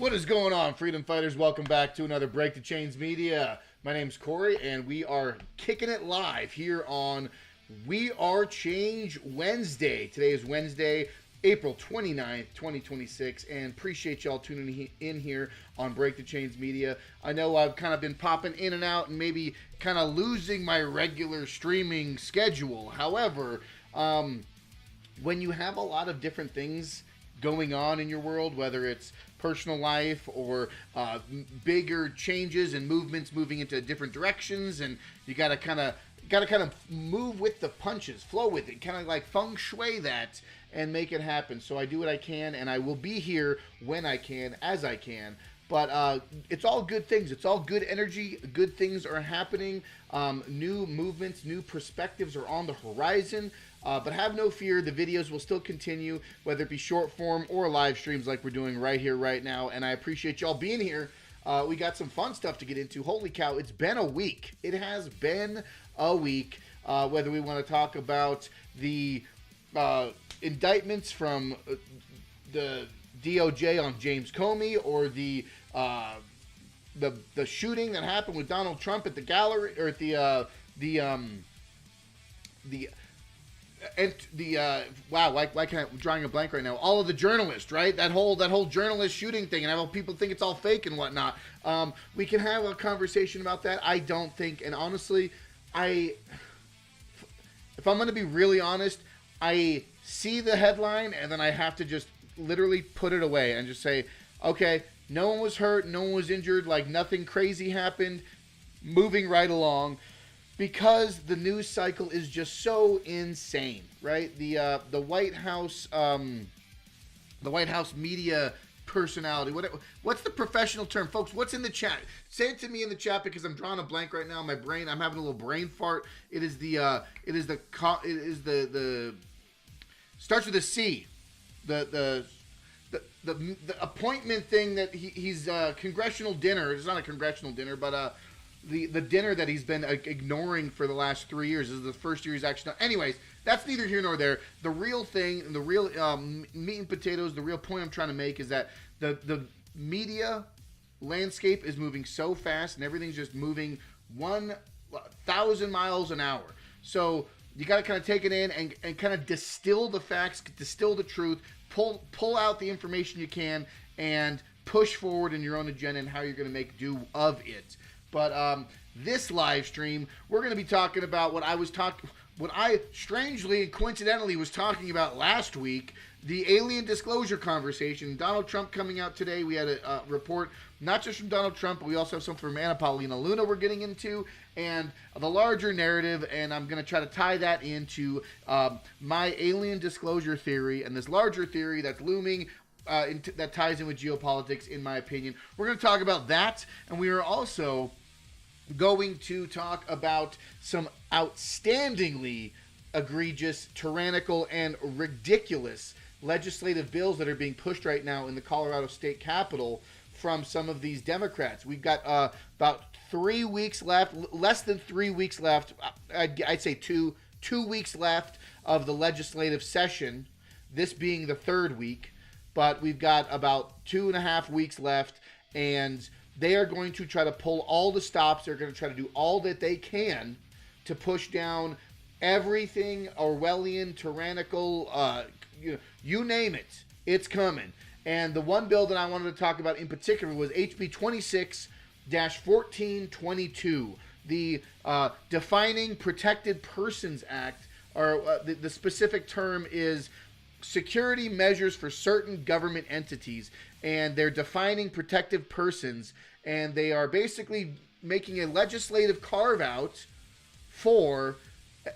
What is going on, freedom fighters? Welcome back to another Break the Chains Media. My name's Corey, and we are kicking it live here on We Are Change Wednesday. Today is Wednesday, April 29th, 2026, and appreciate y'all tuning in here on Break the Chains Media. I know I've kind of been popping in and out and maybe kind of losing my regular streaming schedule. However, when you have a lot of different things going on in your world, whether it's personal life or bigger changes and movements moving into different directions, and you gotta kind of move with the punches, flow with it, kind of like feng shui that and make it happen. So I do what I can, and I will be here when I can, as I can. But it's all good things. It's all good energy. Good things are happening. New movements, new perspectives are on the horizon. But have no fear, the videos will still continue, whether it be short form or live streams like we're doing right here, right now. And I appreciate y'all being here. We got some fun stuff to get into. Holy cow, it's been a week. It has been a week. Whether we want to talk about the indictments from the DOJ on James Comey, or the shooting that happened with Donald Trump at the gallery, or at why can't I'm drawing a blank right now? All of the journalists, right? That whole journalist shooting thing, and I know people think it's all fake and whatnot. We can have a conversation about that. I don't think, and honestly, if I'm going to be really honest, I see the headline and then I have to just literally put it away and just say, okay, no one was hurt, no one was injured, like nothing crazy happened, moving right along, because the news cycle is just so insane, right? The White House the White House media personality. What's the professional term, folks? What's in the chat? Say it to me in the chat because I'm drawing a blank right now. My brain, I'm having a little brain fart. It is the starts with a C. The appointment thing that he's congressional dinner. It's not a congressional dinner, but the dinner that he's been ignoring for the last 3 years. This is the first year he's actually done. Anyways, that's neither here nor there. The real thing, the real meat and potatoes, the real point I'm trying to make is that the media landscape is moving so fast and everything's just moving 1,000 miles an hour. So you got to kind of take it in and kind of distill the facts, distill the truth, pull out the information you can, and push forward in your own agenda and how you're going to make do of it. But this live stream, we're going to be talking about what I strangely and coincidentally was talking about last week, the alien disclosure conversation. Donald Trump coming out today. We had a report, not just from Donald Trump, but we also have some from Anna Paulina Luna we're getting into, and the larger narrative, and I'm going to try to tie that into my alien disclosure theory and this larger theory that's looming that ties in with geopolitics, in my opinion. We're going to talk about that, and we are also going to talk about some outstandingly egregious, tyrannical, and ridiculous legislative bills that are being pushed right now in the Colorado State Capitol from some of these Democrats. We've got about 3 weeks left, less than 3 weeks left. I'd say two weeks left of the legislative session, this being the third week, but we've got about 2.5 weeks left, and they are going to try to pull all the stops. They're going to try to do all that they can to push down everything Orwellian, tyrannical, you name it. It's coming. And the one bill that I wanted to talk about in particular was HB 26-1422, the Defining Protected Persons Act, or the specific term is security measures for certain government entities, and they're defining protected persons, and they are basically making a legislative carve-out for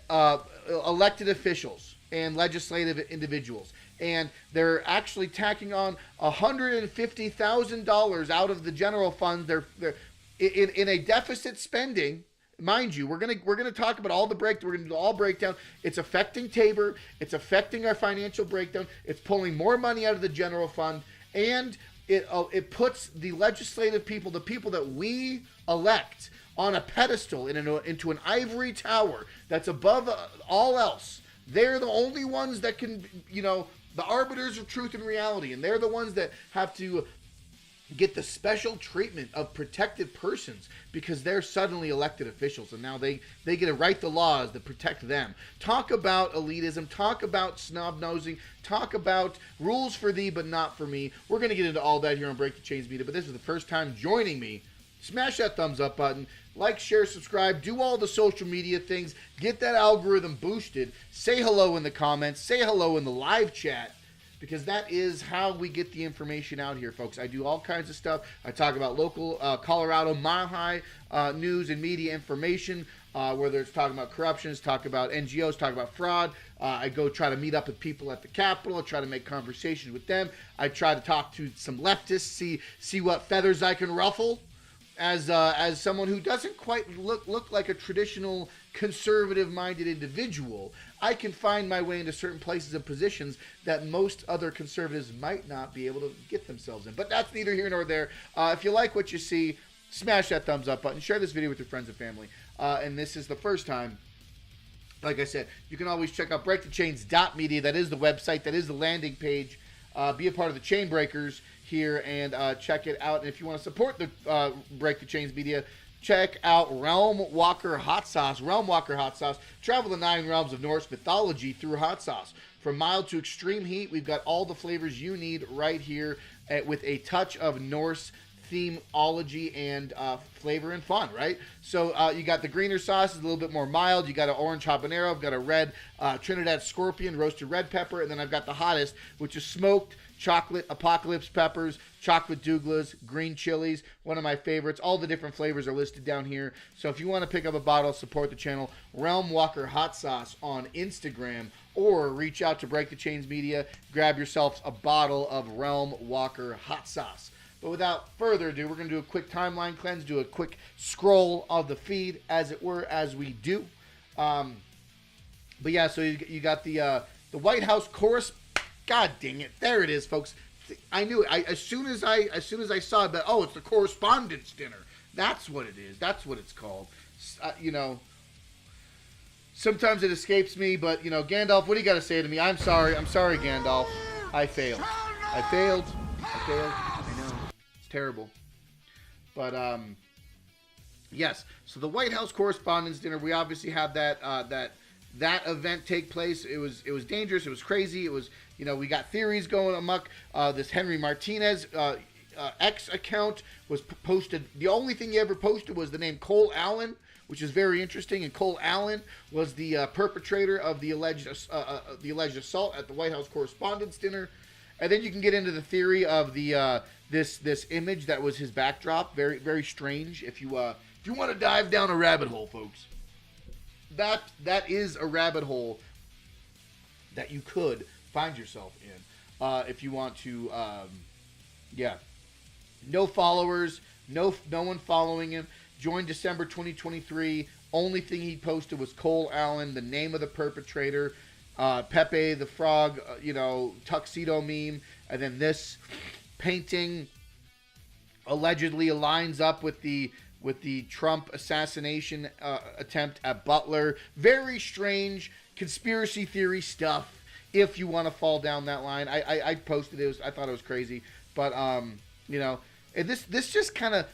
elected officials and legislative individuals. And they're actually tacking on $150,000 out of the general fund. They're in a deficit spending. Mind you, we're gonna talk about all the breakdown. We're gonna do all breakdown. It's affecting Tabor. It's affecting our financial breakdown. It's pulling more money out of the general fund, and it puts the legislative people, the people that we elect, on a pedestal into an ivory tower that's above all else. They're the only ones that can, the arbiters of truth and reality, and they're the ones that have to get the special treatment of protected persons because they're suddenly elected officials, and now they get to write the laws that protect them. Talk about elitism, talk about snob-nosing, talk about rules for thee but not for me. We're going to get into all that here on Break the Chains Media, but this is the first time joining me. Smash that thumbs up button, like, share, subscribe, do all the social media things, get that algorithm boosted, say hello in the comments, say hello in the live chat, because that is how we get the information out here, folks. I do all kinds of stuff. I talk about local Colorado Mile High news and media information, whether it's talking about corruptions, talk about NGOs, talk about fraud. I go try to meet up with people at the Capitol. I try to make conversations with them. I try to talk to some leftists, see what feathers I can ruffle as someone who doesn't quite look like a traditional conservative-minded individual. I can find my way into certain places and positions that most other conservatives might not be able to get themselves in. But that's neither here nor there. If you like what you see, smash that thumbs up button. Share this video with your friends and family. And this is the first time, like I said, you can always check out breakthechains.media. That is the website. That is the landing page. Be a part of the Chain Breakers here and check it out. And if you want to support the Break the Chains Media, check out Realm Walker Hot Sauce. Realm Walker Hot Sauce. Travel the 9 realms of Norse mythology through hot sauce. From mild to extreme heat, we've got all the flavors you need right here with a touch of Norse themology and flavor and fun, right? So you got the greener sauce, is a little bit more mild. You got an orange habanero. I've got a red Trinidad scorpion, roasted red pepper, and then I've got the hottest, which is smoked chocolate apocalypse peppers, chocolate Douglas, green chilies, one of my favorites. All the different flavors are listed down here. So if you want to pick up a bottle, support the channel, Realm Walker Hot Sauce on Instagram or reach out to Break the Chains Media, grab yourself a bottle of Realm Walker hot sauce. But without further ado, we're going to do a quick timeline cleanse, do a quick scroll of the feed, as it were, as we do. But yeah, so you got the White House chorus. God dang it! There it is, folks. I knew it. As soon as I saw it, but oh, it's the correspondence dinner. That's what it is. That's what it's called. You know, sometimes it escapes me, but you know, Gandalf, what do you got to say to me? I'm sorry, Gandalf. I failed. I failed. I know. It's terrible. But yes. So the White House Correspondents' Dinner. We obviously have that event take place. It was dangerous. It was crazy. It was, you know, we got theories going amok. This Henry Martinez X account was posted. The only thing he ever posted was the name Cole Allen, which is very interesting. And Cole Allen was the perpetrator of the alleged assault at the White House Correspondents' Dinner. And then you can get into the theory of the this image that was his backdrop. Very, very strange. If you want to dive down a rabbit hole, folks, that is a rabbit hole that you could find yourself in if you want to. Yeah, no followers, no one following him. Joined December 2023. Only thing he posted was Cole Allen, the name of the perpetrator. Pepe the Frog, tuxedo meme, and then this painting allegedly lines up with the Trump assassination attempt at Butler. Very strange conspiracy theory stuff. If you want to fall down that line, I posted it. I thought it was crazy, but and this just kind of,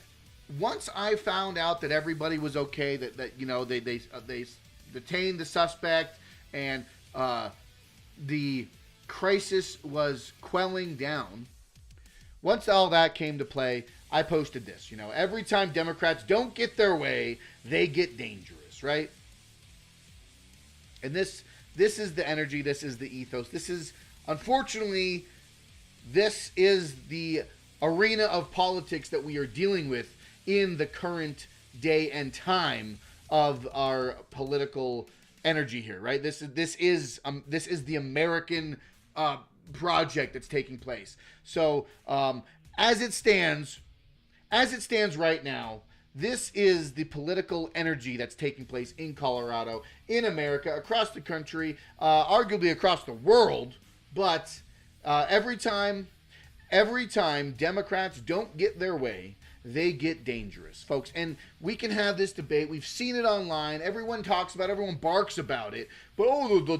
once I found out that everybody was okay, that they detained the suspect and the crisis was quelling down. Once all that came to play, I posted this. Every time Democrats don't get their way, they get dangerous, right? And this is the energy. This is the ethos. Unfortunately, this is the arena of politics that we are dealing with in the current day and time of our political energy here, right? This is the American project that's taking place. So as it stands right now, this is the political energy that's taking place in Colorado, in America, across the country, arguably across the world. But every time Democrats don't get their way, they get dangerous, folks. And we can have this debate. We've seen it online. Everyone talks about it. Everyone barks about it. But,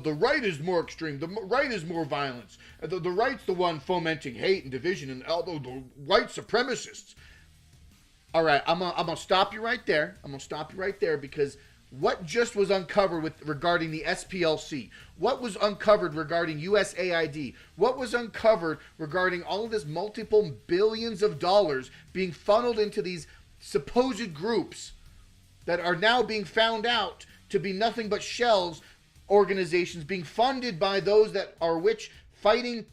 the right is more extreme. The right is more violence. The right's the one fomenting hate and division, and although the white supremacists. All right, I'm gonna stop you right there. Because what just was uncovered regarding the SPLC? What was uncovered regarding USAID? What was uncovered regarding all of this multiple billions of dollars being funneled into these supposed groups that are now being found out to be nothing but shells, organizations being funded by those that are fighting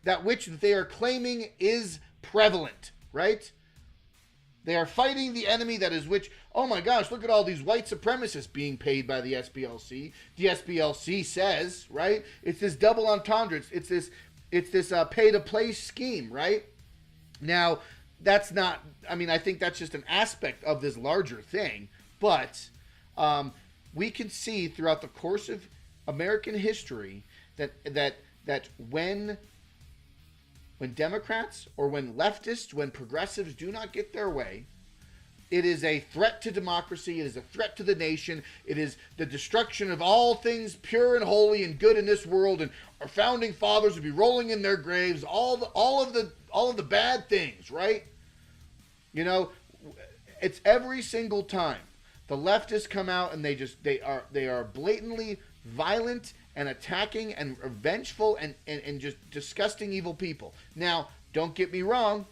that which they are claiming is prevalent, right? They are fighting the enemy that is which, oh my gosh, look at all these white supremacists being paid by the SPLC. The SPLC says, right? It's this double entendre. It's this pay-to-play scheme, right? Now, that's not, I think that's just an aspect of this larger thing. But we can see throughout the course of American history that when Democrats or when leftists, when progressives do not get their way, it is a threat to democracy. It is a threat to the nation. It is the destruction of all things pure and holy and good in this world. And our founding fathers would be rolling in their graves. All of the bad things, right? It's every single time the leftists come out and they are blatantly violent and attacking and vengeful and just disgusting evil people. Now, don't get me wrong.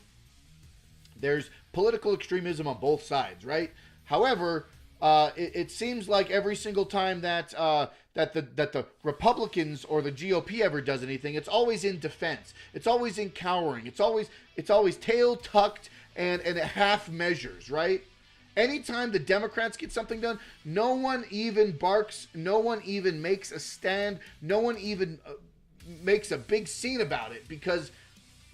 There's political extremism on both sides, right? However, it seems like every single time that the Republicans or the GOP ever does anything, it's always in defense. It's always in cowering. It's always tail tucked and half measures, right? Anytime the Democrats get something done, no one even barks. No one even makes a stand. No one even makes a big scene about it because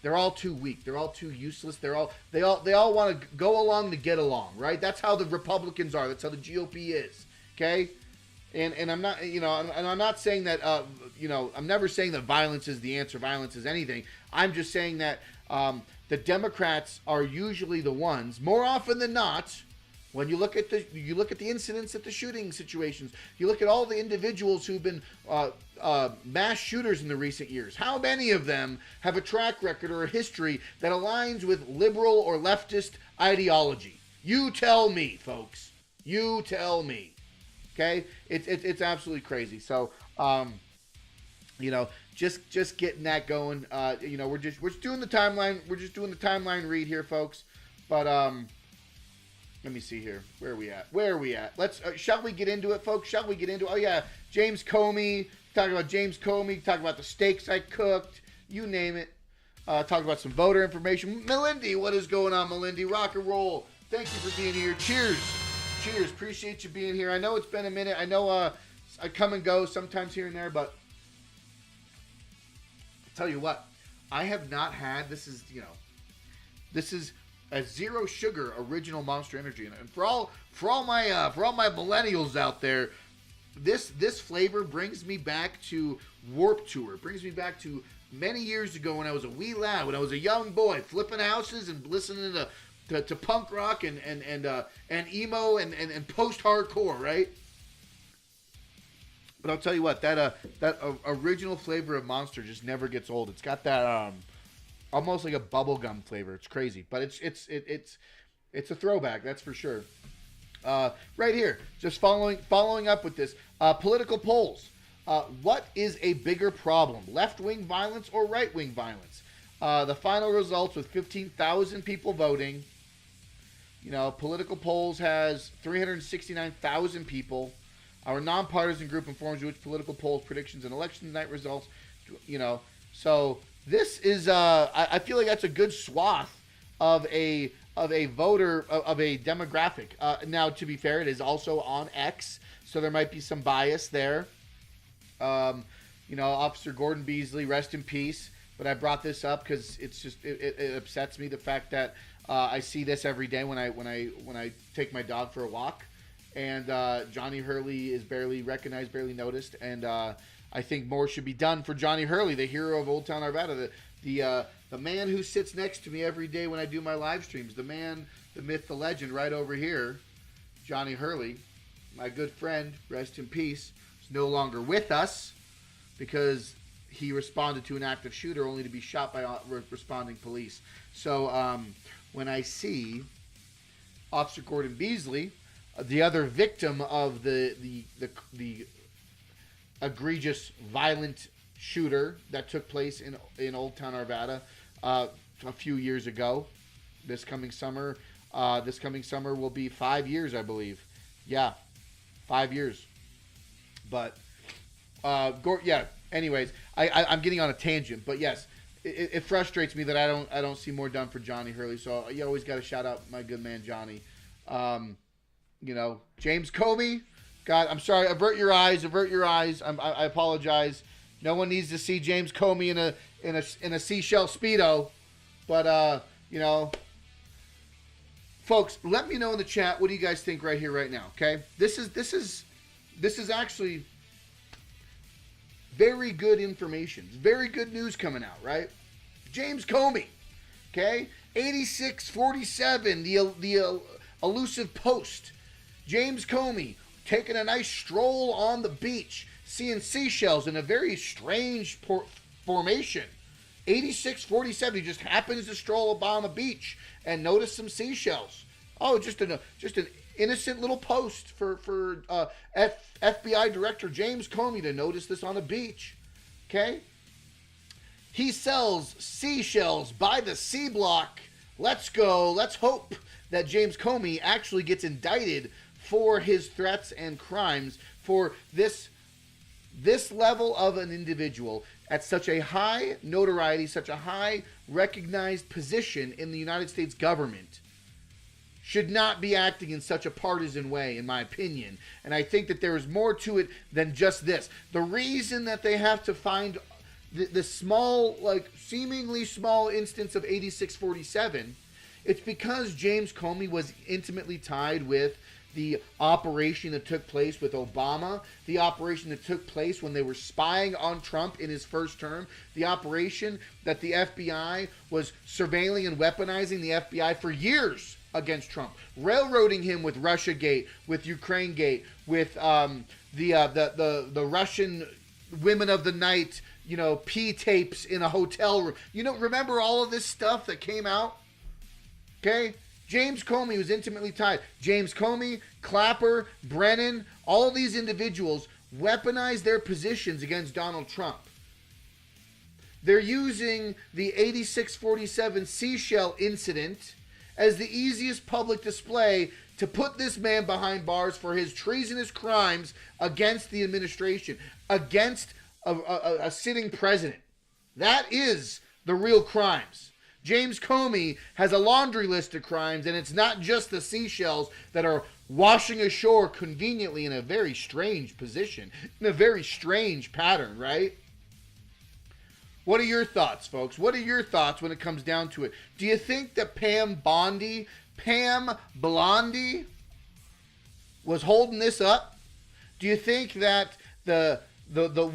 they're all too weak. They're all too useless. They all want to go along to get along, right? That's how the Republicans are. That's how the GOP is. Okay, and I'm not, I'm not saying that, I'm never saying that violence is the answer. Violence is anything. I'm just saying that the Democrats are usually the ones, more often than not. When you look at the incidents, at the shooting situations, you look at all the individuals who've been mass shooters in the recent years. How many of them have a track record or a history that aligns with liberal or leftist ideology? You tell me, folks. You tell me. Okay, it's absolutely crazy. So, just getting that going. We're just doing the timeline. We're just doing the timeline read here, folks. But let me see here. Where are we at? Let's. Shall we get into it, folks? Shall we get into it? Oh, yeah. James Comey. Talk about James Comey. Talk about the steaks I cooked. You name it. Talk about some voter information. Melindy, what is going on, Melindy? Rock and roll. Thank you for being here. Cheers. Cheers. Appreciate you being here. I know it's been a minute. I know I come and go sometimes here and there, but I'll tell you what. I have not had. This is a zero sugar original Monster Energy, and for all my millennials out there, this flavor brings me back to Warped Tour. It brings me back to many years ago when I was a wee lad, when I was a young boy, flipping houses and listening to punk rock and emo and post hardcore, right? But I'll tell you what, that original flavor of Monster just never gets old. It's got that almost like a bubblegum flavor. It's crazy, but it's a throwback, that's for sure. Right here, just following up with this, political polls. What is a bigger problem, left-wing violence or right-wing violence? The final results with 15,000 people voting. Political polls has 369,000 people. Our nonpartisan group informs you which political polls, predictions, and election night results. So this is I feel like that's a good swath of a voter, of a demographic. Now, to be fair, it is also on X, so there might be some bias there. Officer Gordon Beasley, rest in peace. But I brought this up because it's just it upsets me, the fact that I see this every day when I take my dog for a walk, and Johnny Hurley is barely recognized, barely noticed, and I think more should be done for Johnny Hurley, the hero of Old Town Arvada, the man who sits next to me every day when I do my live streams, the man, the myth, the legend, right over here, Johnny Hurley, my good friend, rest in peace, is no longer with us because he responded to an active shooter only to be shot by responding police. So when I see Officer Gordon Beasley, the other victim of the egregious violent shooter that took place in Old Town Arvada a few years ago, this coming summer will be 5 years, I believe. Yeah, 5 years. But anyways, I'm getting on a tangent, but yes, it frustrates me that I don't see more done for Johnny Hurley. So you always got to shout out my good man Johnny. James Comey. God, I'm sorry. Avert your eyes. I apologize. No one needs to see James Comey in a seashell Speedo. But folks, let me know in the chat, what do you guys think right here, right now? Okay, this is actually very good information. Very good news coming out, right? James Comey, okay, 8647, the elusive Post. James Comey taking a nice stroll on the beach, seeing seashells in a very strange formation. 8647, he just happens to stroll upon the beach and notice some seashells. Oh, just an innocent little post for FBI Director James Comey to notice this on a beach. Okay? He sells seashells by the C block. Let's go. Let's hope that James Comey actually gets indicted for his threats and crimes, for this level of an individual at such a high notoriety, such a high recognized position in the United States government, should not be acting in such a partisan way, in my opinion. And I think that there is more to it than just this. The reason that they have to find the small, like seemingly small instance of 8647, it's because James Comey was intimately tied with the operation that took place with Obama, the operation that took place when they were spying on Trump in his first term, the operation that the FBI was surveilling and weaponizing the FBI for years against Trump, railroading him with Russiagate, with Ukrainegate, with the Russian women of the night, P tapes in a hotel room. Remember all of this stuff that came out? Okay? James Comey was intimately tied. James Comey, Clapper, Brennan, all these individuals weaponized their positions against Donald Trump. They're using the 8647 seashell incident as the easiest public display to put this man behind bars for his treasonous crimes against the administration, against a sitting president. That is the real crimes. James Comey has a laundry list of crimes, and it's not just the seashells that are washing ashore conveniently in a very strange position, in a very strange pattern, right? What are your thoughts, folks? What are your thoughts when it comes down to it? Do you think that Pam Blondie was holding this up? Do you think that the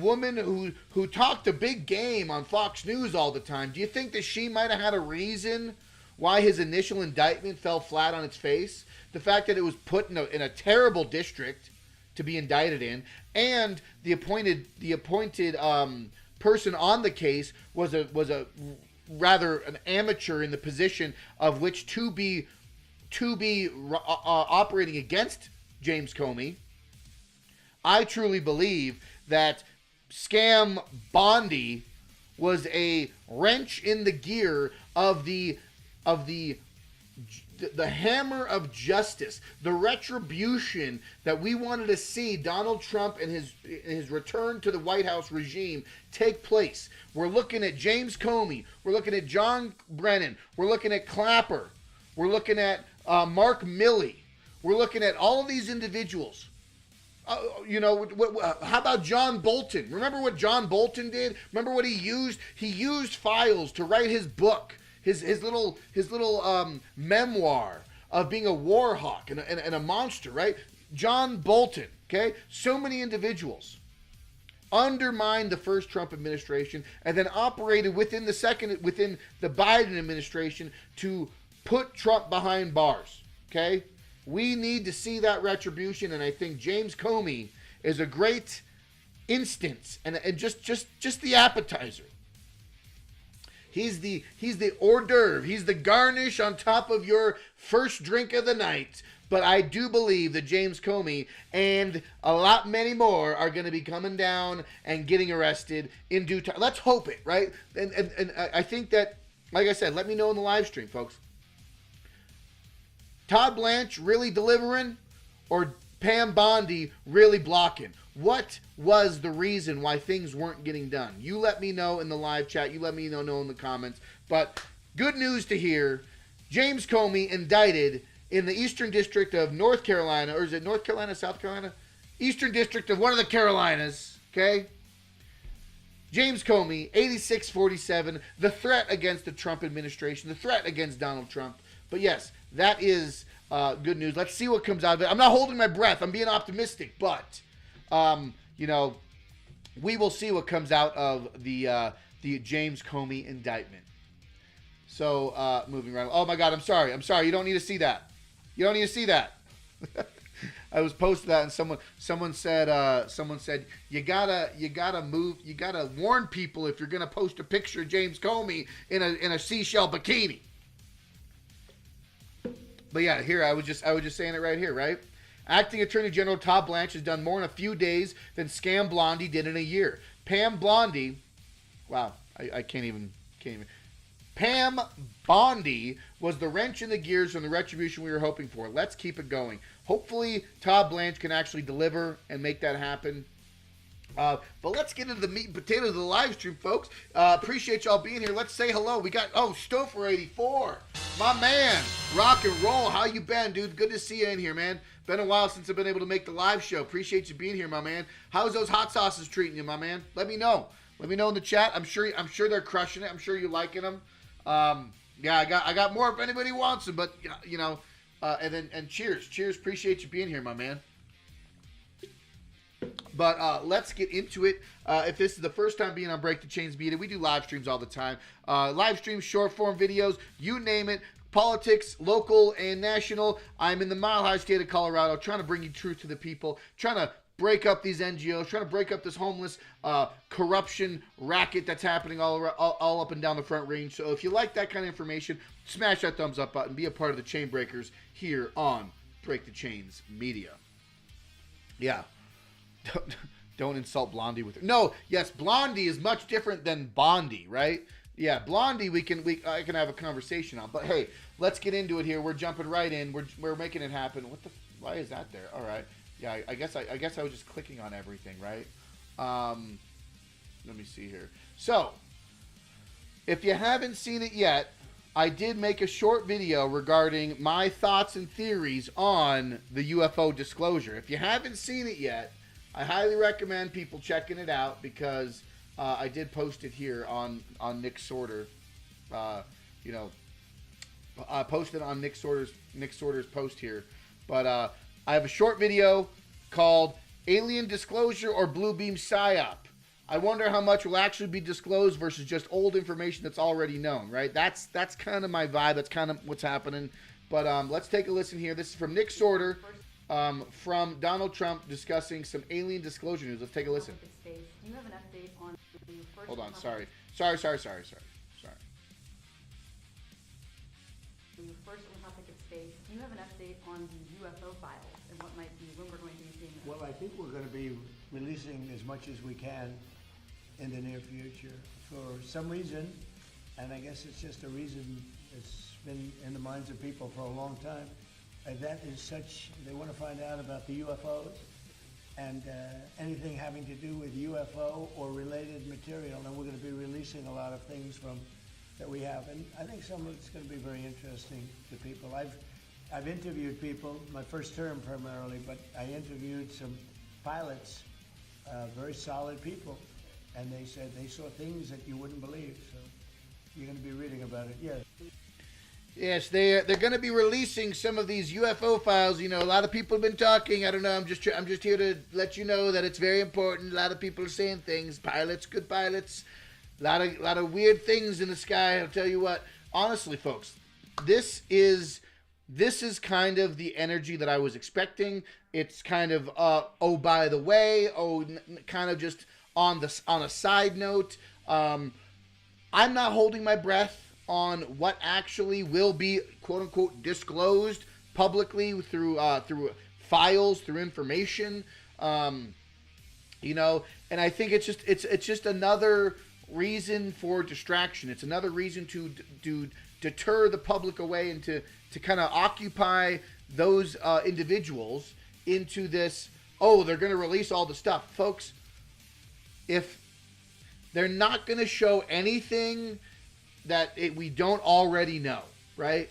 woman who talked a big game on Fox News all the time, do you think that she might have had a reason why his initial indictment fell flat on its face? The fact that it was put in a terrible district to be indicted in, and the appointed person on the case was a rather an amateur in the position of which to be operating against James Comey. I truly believe that Scam Bondi was a wrench in the gear of the hammer of justice, the retribution that we wanted to see Donald Trump and his return to the White House regime take place. We're looking at James Comey, we're looking at John Brennan, we're looking at Clapper, we're looking at Mark Milley, we're looking at all of these individuals. How about John Bolton? Remember what John Bolton did? Remember what he used? He used files to write his book, his little memoir of being a war hawk and a monster, right? John Bolton, okay? So many individuals undermined the first Trump administration and then operated within the Biden administration to put Trump behind bars, okay? We need to see that retribution, and I think James Comey is a great instance and just the appetizer. He's the hors d'oeuvre. He's the garnish on top of your first drink of the night. But I do believe that James Comey and a lot many more are going to be coming down and getting arrested in due time. Let's hope it, right? And I think that, like I said, let me know in the live stream, folks. Todd Blanche really delivering or Pam Bondi really blocking? What was the reason why things weren't getting done? You let me know in the live chat. You let me know in the comments. But good news to hear. James Comey indicted in the Eastern District of North Carolina, or is it North Carolina, South Carolina? Eastern District of one of the Carolinas, okay? James Comey, 8647, the threat against the Trump administration, the threat against Donald Trump. But yes, that is good news. Let's see what comes out of it. I'm not holding my breath. I'm being optimistic, but we will see what comes out of the James Comey indictment. So moving right. Oh my God, I'm sorry. You don't need to see that. You don't need to see that. I was posting that, and someone said you gotta move. You gotta warn people if you're gonna post a picture of James Comey in a seashell bikini. But yeah, here I was just saying it right here, right? Acting Attorney General Todd Blanche has done more in a few days than Scam Blondie did in a year. Pam Blondie, wow, I can't even. Pam Bondi was the wrench in the gears from the retribution we were hoping for. Let's keep it going. Hopefully, Todd Blanche can actually deliver and make that happen. But let's get into the meat and potatoes of the live stream, folks. Appreciate y'all being here. Let's say hello. We got, Stouffer84. My man, rock and roll. How you been, dude? Good to see you in here, man. Been a while since I've been able to make the live show. Appreciate you being here, my man. How's those hot sauces treating you, my man? Let me know. Let me know in the chat. I'm sure they're crushing it. I'm sure you're liking them. Yeah, I got more if anybody wants them, but and cheers. Appreciate you being here, my man. But let's get into it. If this is the first time being on Break the Chains Media, we do live streams all the time. Live streams, short form videos, you name it. Politics, local and national. I'm in the Mile High State of Colorado, trying to bring you truth to the people, trying to break up these NGOs, trying to break up this homeless corruption racket that's happening all up and down the Front Range. So if you like that kind of information, smash that thumbs up button. Be a part of the Chain Breakers here on Break the Chains Media. Yeah. Don't insult Blondie with her. No, yes, Blondie is much different than Bondi, right? Yeah, Blondie I can have a conversation on. But hey, let's get into it here. We're jumping right in. We're making it happen. Why is that there? All right. Yeah, I guess I was just clicking on everything, right? Let me see here. So, if you haven't seen it yet, I did make a short video regarding my thoughts and theories on the UFO disclosure. If you haven't seen it yet, I highly recommend people checking it out because I did post it here on Nick Sorter. I posted on Nick Sorter's post here. But I have a short video called Alien Disclosure or Blue Beam PSYOP. I wonder how much will actually be disclosed versus just old information that's already known, right? That's kind of my vibe. That's kind of what's happening. But let's take a listen here. This is from Nick Sorter. From Donald Trump discussing some alien disclosure news. Let's take a listen. Do you have an update on the first Hold on, sorry. The first topic of space. Do you have an update on the UFO files and when we're going to be seeing them? Well, I think we're going to be releasing as much as we can in the near future for some reason, and I guess it's just a reason that's been in the minds of people for a long time. That is such, they want to find out about the UFOs and anything having to do with UFO or related material, and we're going to be releasing a lot of things that we have, and I think some of it's going to be very interesting to people. I've interviewed people, my first term primarily, but I interviewed some pilots, very solid people, and they said they saw things that you wouldn't believe, so you're going to be reading about it, yes. Yes, they're going to be releasing some of these UFO files. You know, a lot of people have been talking. I don't know. I'm just here to let you know that it's very important. A lot of people are saying things. Pilots, good pilots. A lot of weird things in the sky. I'll tell you what. Honestly, folks, this is kind of the energy that I was expecting. It's kind of oh, by the way, kind of just on a side note. I'm not holding my breath on what actually will be quote unquote disclosed publicly through files, through information, and I think it's just another reason for distraction. It's another reason to deter the public away and to kind of occupy those individuals into this, they're going to release all the stuff. Folks, if they're not going to show anything that we don't already know, right?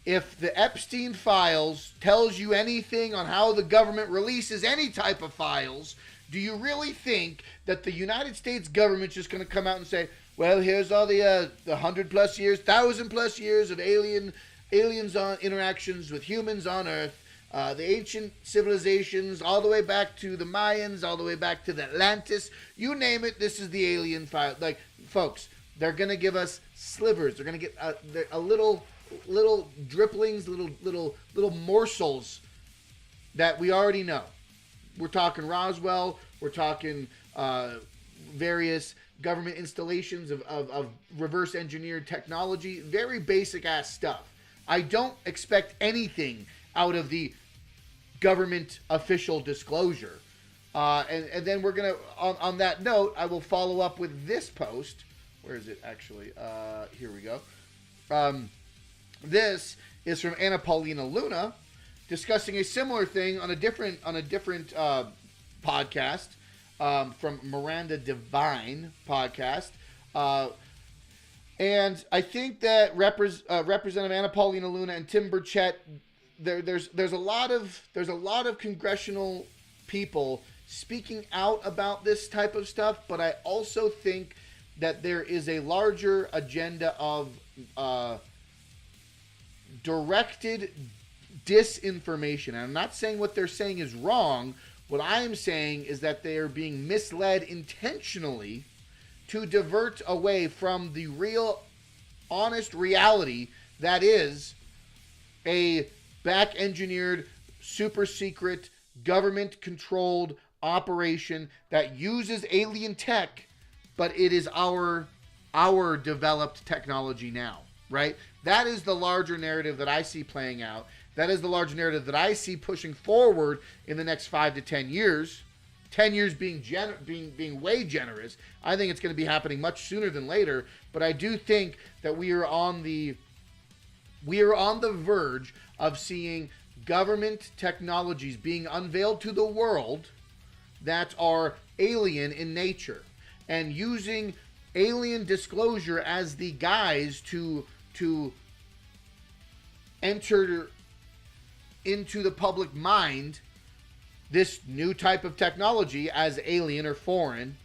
If the Epstein files tells you anything on how the government releases any type of files, do you really think that the United States government's just going to come out and say, well, here's all the 100+ years, 1,000+ years of aliens on interactions with humans on Earth, the ancient civilizations, all the way back to the Mayans, all the way back to the Atlantis, you name it, this is the alien file. Like, folks, they're going to give us slivers. They're going to get a little dripplings, little morsels that we already know. We're talking Roswell. We're talking various government installations of reverse engineered technology. Very basic ass stuff. I don't expect anything out of the government official disclosure. And then we're going to, on that note, I will follow up with this post. Where is it actually? Here we go. This is from Anna Paulina Luna discussing a similar thing on a different podcast. from Miranda Devine podcast. And I think that Representative Anna Paulina Luna and Tim Burchett, there's a lot of congressional people speaking out about this type of stuff, but I also think that there is a larger agenda of directed disinformation. And I'm not saying what they're saying is wrong. What I am saying is that they are being misled intentionally to divert away from the real, honest reality that is a back-engineered, super secret, government-controlled operation that uses alien tech, but it is our developed technology now, right? That is the larger narrative that I see playing out. That is the larger narrative that I see pushing forward in the next 5 to 10 years. 10 years being way generous. I think it's going to be happening much sooner than later, but I do think that we are on the verge of seeing government technologies being unveiled to the world that are alien in nature, and using alien disclosure as the guise to enter into the public mind this new type of technology as alien or foreign,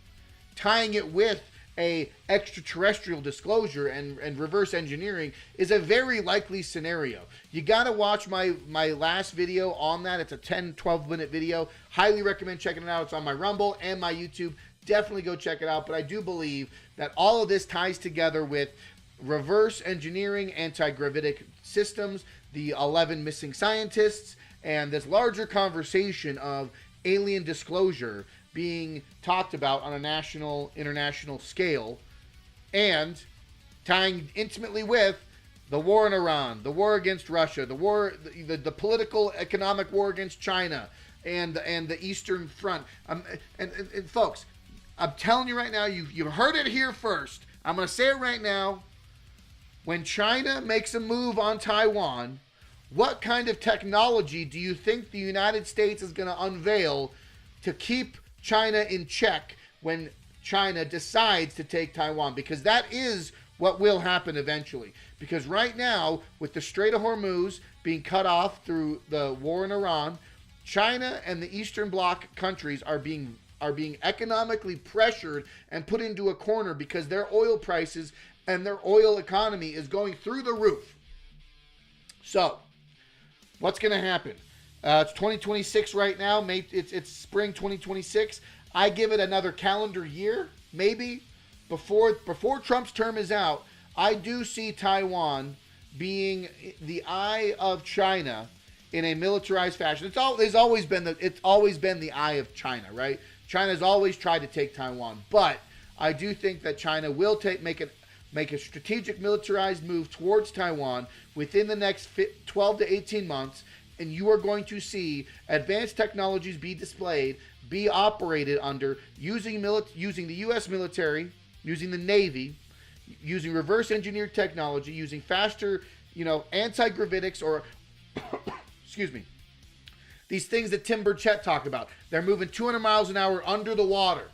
tying it with a extraterrestrial disclosure and reverse engineering is a very likely scenario. You got to watch my last video on that. It's a 10-12 minute video. Highly recommend checking it out. It's on my Rumble and my YouTube. Definitely go check it out. But I do believe that all of this ties together with reverse engineering, anti-gravitic systems, the 11 missing scientists, and this larger conversation of alien disclosure being talked about on a national, international scale, and tying intimately with the war in Iran, the war against Russia, the political, economic war against China, and the Eastern Front. And folks, I'm telling you right now, you've heard it here first. I'm going to say it right now. When China makes a move on Taiwan, what kind of technology do you think the United States is going to unveil to keep China in check when China decides to take Taiwan? Because that is what will happen eventually. Because right now, with the Strait of Hormuz being cut off through the war in Iran, China and the Eastern Bloc countries are being economically pressured and put into a corner because their oil prices and their oil economy is going through the roof. So, what's going to happen? It's 2026 right now. It's spring 2026. I give it another calendar year, maybe, before Trump's term is out. I do see Taiwan being the eye of China in a militarized fashion. It's always been the eye of China, right? China's always tried to take Taiwan, but I do think that China will make a strategic militarized move towards Taiwan within the next 12 to 18 months, and you are going to see advanced technologies be displayed, be operated under, using the U.S. military, using the Navy, using reverse engineered technology, using faster, anti-gravitics or, excuse me, these things that Tim Burchett talked about. They're moving 200 miles an hour under the water.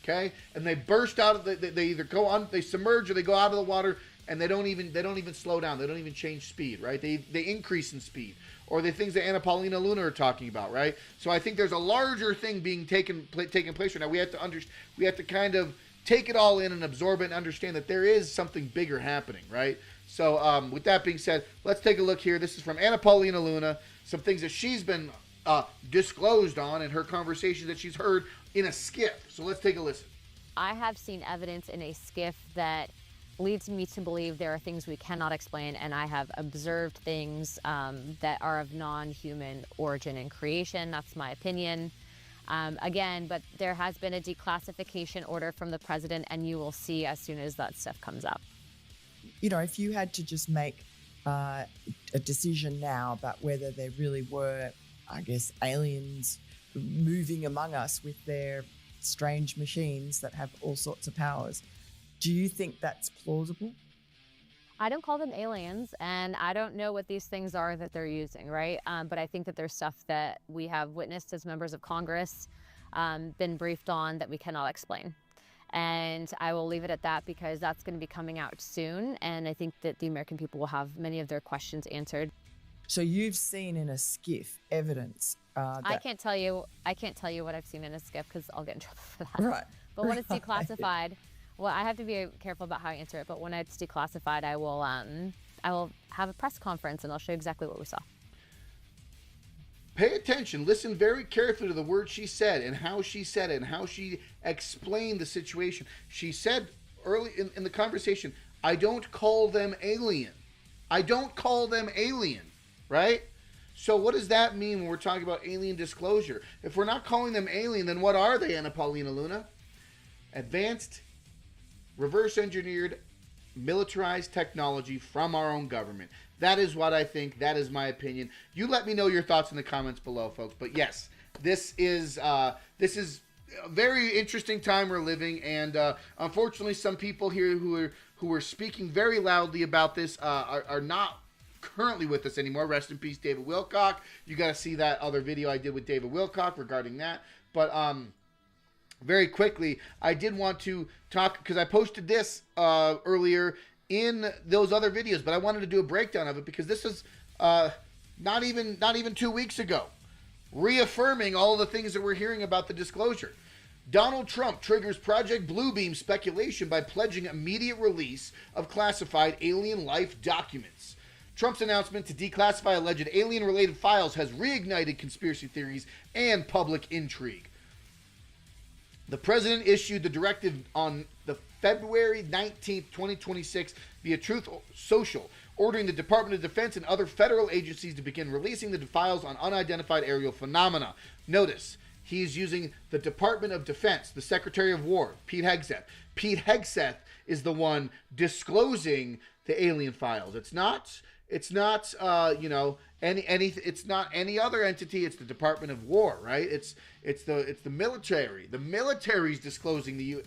Okay, and they burst out of they either go on, they submerge, or they go out of the water, and they don't even slow down. They don't even change speed, right? They increase in speed, or the things that Anna Paulina Luna are talking about, right? So I think there's a larger thing being taking place right now. We have to kind of take it all in and absorb it and understand that there is something bigger happening, right? So with that being said, let's take a look here. This is from Anna Paulina Luna. Some things that she's been disclosed on in her conversations that she's heard in a skiff. So let's take a listen. I have seen evidence in a skiff that leads me to believe there are things we cannot explain, and I have observed things that are of non-human origin and creation. That's my opinion. Again, but there has been a declassification order from the president, and you will see as soon as that stuff comes up. If you had to just make a decision now about whether there really were, I guess, aliens moving among us with their strange machines that have all sorts of powers, do you think that's plausible? I don't call them aliens, and I don't know what these things are that they're using, right? But I think that there's stuff that we have witnessed as members of Congress been briefed on that we cannot explain. And I will leave it at that because that's going to be coming out soon. And I think that the American people will have many of their questions answered. So you've seen in a skiff evidence that... I can't tell you what I've seen in a skiff because I'll get in trouble for that. Right. But when it's declassified, well, I have to be careful about how I answer it. But when it's declassified, I will have a press conference and I'll show you exactly what we saw. Pay attention. Listen very carefully to the words she said and how she said it and how she explained the situation. She said early in the conversation, I don't call them alien. I don't call them alien, right? So what does that mean when we're talking about alien disclosure? If we're not calling them alien, then what are they, Anna Paulina Luna? Advanced, reverse-engineered, militarized technology from our own government. That is what I think. That is my opinion. You let me know your thoughts in the comments below, folks. But yes, this is a very interesting time we're living, and unfortunately, some people here who are speaking very loudly about this are not currently with us anymore. Rest in peace, David Wilcock. You got to see that other video I did with David Wilcock regarding that. But very quickly, I did want to talk because I posted this earlier in those other videos, but I wanted to do a breakdown of it because this is not even 2 weeks ago, reaffirming all the things that we're hearing about the disclosure. Donald Trump triggers Project Bluebeam speculation by pledging immediate release of classified alien life documents. Trump's announcement to declassify alleged alien-related files has reignited conspiracy theories and public intrigue. The president issued the directive on the February 19th, 2026 via Truth Social, ordering the Department of Defense and other federal agencies to begin releasing the files on unidentified aerial phenomena. Notice, he is using the Department of Defense, the Secretary of War, Pete Hegseth. Pete Hegseth is the one disclosing the alien files. It's not it's not any other entity. It's the Department of War, right? It's the military. The military's disclosing the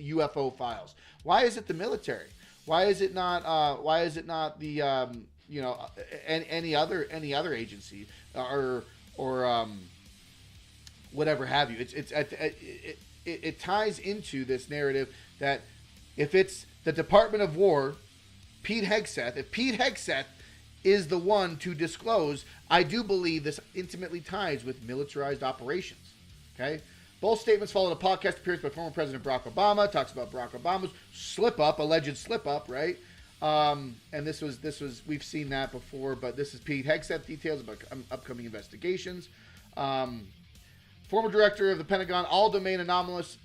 UFO files. Why is it the military? Why is it not the any other agency or whatever have you? It ties into this narrative that if it's the Department of War, if Pete Hegseth is the one to disclose, I do believe this intimately ties with militarized operations. Okay? Both statements followed a podcast appearance by former President Barack Obama. Talks about Barack Obama's alleged slip up, right? And this was we've seen that before, but this is Pete Hegseth details about upcoming investigations. Former director of the Pentagon All-Domain Anomalous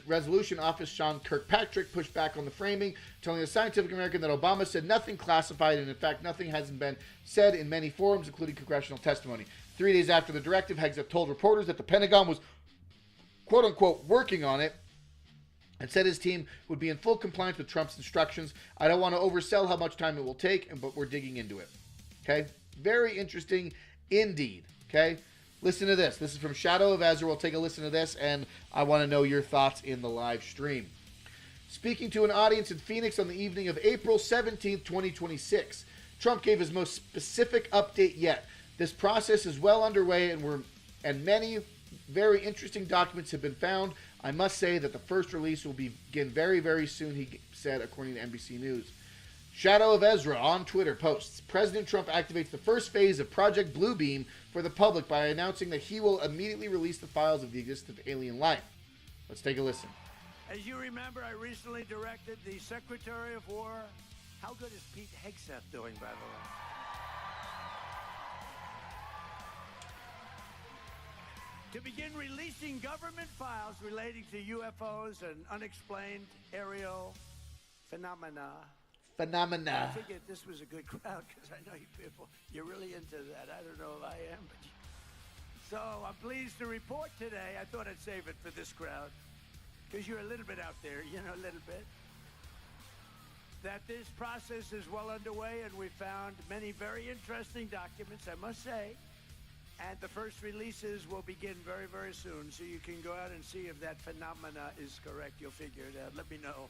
Resolution Office, Sean Kirkpatrick, pushed back on the framing, telling the Scientific American that Obama said nothing classified, and in fact, nothing hasn't been said in many forums, including congressional testimony. 3 days after the directive, Hegseth told reporters that the Pentagon was, quote-unquote, working on it, and said his team would be in full compliance with Trump's instructions. I don't want to oversell how much time it will take, but we're digging into it. Okay? Very interesting indeed. Okay? Listen to this. This is from Shadow of Ezra. We'll take a listen to this, and I want to know your thoughts in the live stream. Speaking to an audience in Phoenix on the evening of April 17th, 2026, Trump gave his most specific update yet. This process is well underway, and many very interesting documents have been found. I must say that the first release will begin very, very soon, he said, according to NBC News. Shadow of Ezra on Twitter posts, President Trump activates the first phase of Project Bluebeam for the public by announcing that he will immediately release the files of the existence of alien life. Let's take a listen. As you remember, I recently directed the Secretary of War. How good is Pete Hegseth doing, by the way? To begin releasing government files relating to UFOs and unexplained aerial phenomena. I figured this was a good crowd because I know you people, you're really into that. I don't know if I am, but so I'm pleased to report today. I thought I'd save it for this crowd because you're a little bit out there, a little bit. That this process is well underway, and we found many very interesting documents, I must say. And the first releases will begin very, very soon, so you can go out and see if that phenomena is correct. You'll figure it out. Let me know.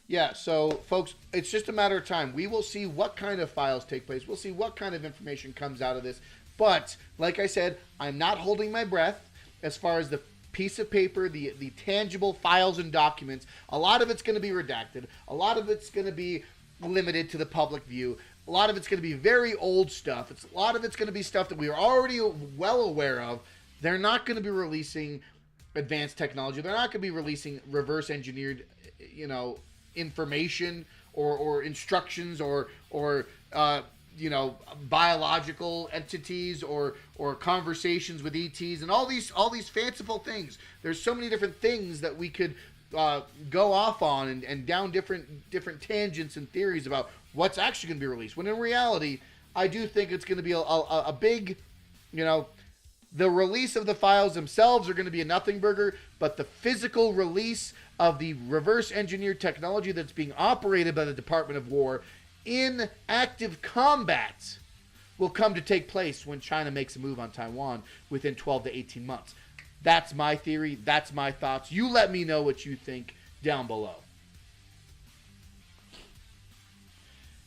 Yeah, so, folks, it's just a matter of time. We will see what kind of files take place. We'll see what kind of information comes out of this. But, like I said, I'm not holding my breath. as far as the piece of paper, the tangible files and documents. A lot of it's going to be redacted. A lot of it's going to be limited to the public view. A lot of it's going to be very old stuff. A lot of it's going to be stuff that we are already well aware of. They're not going to be releasing advanced technology. They're not going to be releasing reverse engineered, information or instructions or biological entities or conversations with ETs and all these fanciful things. There's so many different things that we could go off on and down different tangents and theories about what's actually going to be released. When in reality, I do think it's going to be a big, the release of the files themselves are going to be a nothing burger, but the physical release of the reverse engineered technology that's being operated by the Department of War in active combat will come to take place when China makes a move on Taiwan within 12 to 18 months. That's my theory. That's my thoughts. You let me know what you think down below.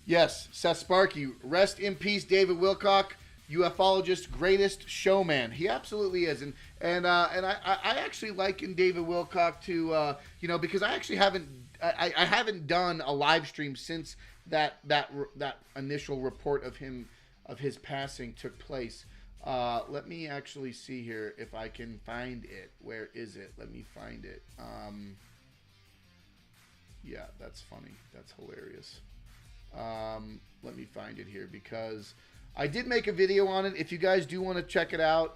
Yes, Seth Sparky. Rest in peace, David Wilcock, ufologist, greatest showman. He absolutely is. And I actually liken David Wilcock to, because I actually haven't done a live stream since that initial report of his passing took place. Let me actually see here if I can find it. Where is it? Let me find it. Yeah, that's funny. That's hilarious. Let me find it here because I did make a video on it. If you guys do want to check it out,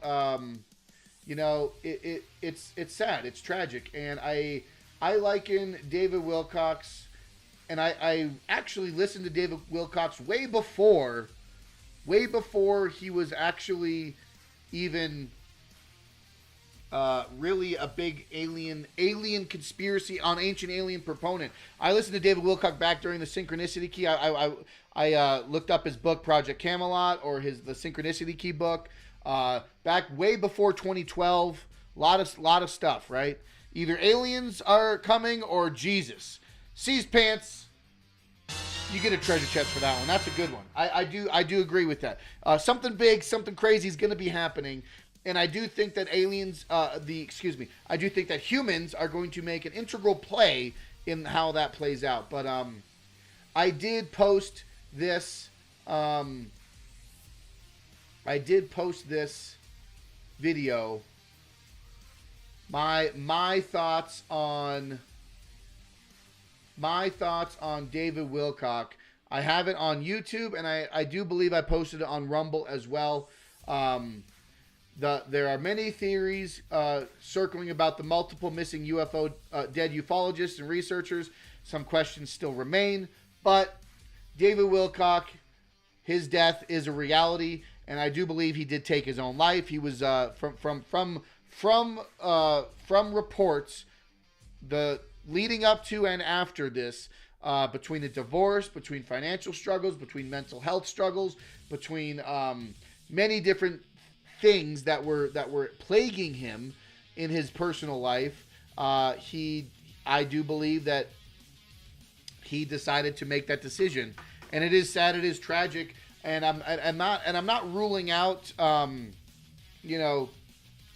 it's sad. It's tragic. And I liken David Wilcox, and I actually listened to David Wilcox way before he was actually even really a big alien conspiracy on ancient alien proponent. I listened to David Wilcock back during the Synchronicity Key. I looked up his book Project Camelot or the Synchronicity Key book back way before 2012. Lot of stuff, right? Either aliens are coming or Jesus. Seas Pants. You get a treasure chest for that one. That's a good one. I do agree with that. Something big, something crazy is going to be happening. And I do think that I do think that humans are going to make an integral play in how that plays out. But I did post this. I did post this video. My thoughts on David Wilcock. I have it on YouTube, and I do believe I posted it on Rumble as well. There are many theories circling about the multiple missing UFO dead ufologists and researchers. Some questions still remain, but David Wilcock, his death is a reality, and I do believe he did take his own life. He was from reports the leading up to and after this, between the divorce, between financial struggles, between mental health struggles, between many different things that were plaguing him in his personal life, I do believe that he decided to make that decision, and it is sad, it is tragic, and I'm not ruling out